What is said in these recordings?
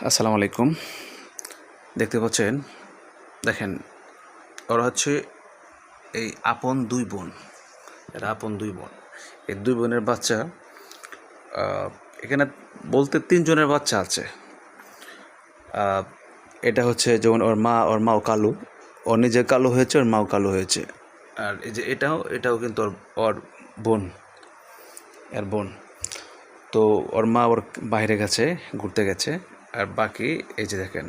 আসসালামু আলাইকুম। দেখতে পাচ্ছেন, দেখেন ওরা হচ্ছে এই আপন দুই বোন। এরা আপন দুই বোন। এই দুই বোনের বাচ্চা এখানে বলতে তিনজনের বাচ্চা আছে। এটা হচ্ছে যেমন ওর মাও কালো, ওর নিজে কালো হয়েছে, ওর মাও কালো হয়েছে। আর এই যে এটাও কিন্তু ওর বোন, এর বোন। তো ওর মা ওর বাইরে গেছে, ঘুরতে গেছে। আর বাকি এই যে দেখেন,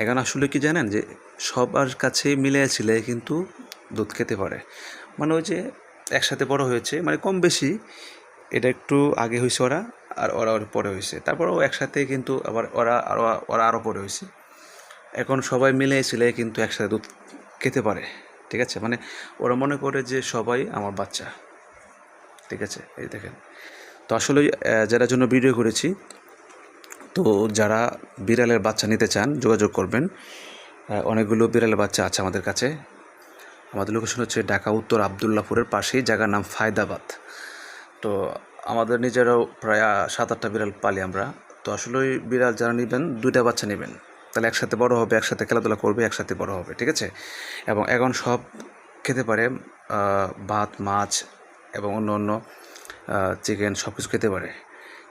এখন আসলে কি জানেন যে সবার কাছে মিলে ছিলে কিন্তু দুধ খেতে পারে। মানে ওই যে একসাথে বড় হয়েছে, মানে কম বেশি। এটা একটু আগে হয়েছে ওরা, আর ওরা ওর পরে হয়েছে। তারপরেও একসাথে কিন্তু আবার ওরা আরও পরে হয়েছে। এখন সবাই মিলে ছিলে কিন্তু একসাথে দুধ খেতে পারে। ঠিক আছে, মানে ওরা মনে করে যে সবাই আমার বাচ্চা। ঠিক আছে, এই দেখেন। তো আসলে যারা জন্য ভিডিও করেছি, তো যারা বিড়ালের বাচ্চা নিতে চান যোগাযোগ করবেন। অনেকগুলো বিড়ালের বাচ্চা আছে আমাদের কাছে। আমাদের লোকেশন হচ্ছে ঢাকা উত্তর আবদুল্লাপুরের পাশেই, জায়গার নাম ফায়দাবাদ। তো আমাদের নিজেরাও প্রায় 7-8টা বিড়াল পালি আমরা। তো আসলে ওই বিড়াল যারা নেবেন, 2টা বাচ্চা নেবেন, তাহলে একসাথে বড় হবে, একসাথে খেলাধুলা করবে, একসাথে বড় হবে। ঠিক আছে, এবং এখন সব খেতে পারে, ভাত, মাছ এবং অন্য অন্য চিকেন সব কিছু খেতে পারে।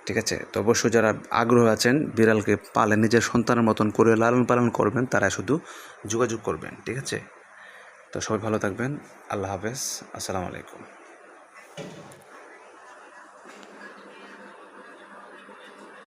ঠিক আছে, তো অবশ্যই যারা আগ্রহ আছেন বিড়ালকে পালেন, নিজের সন্তানের মতন করে লালন পালন করবেন, তারা শুধু যোগাযোগ করবেন। ঠিক আছে, তো সবাই ভালো থাকবেন। আল্লাহ হাফেজ, আসসালামু আলাইকুম।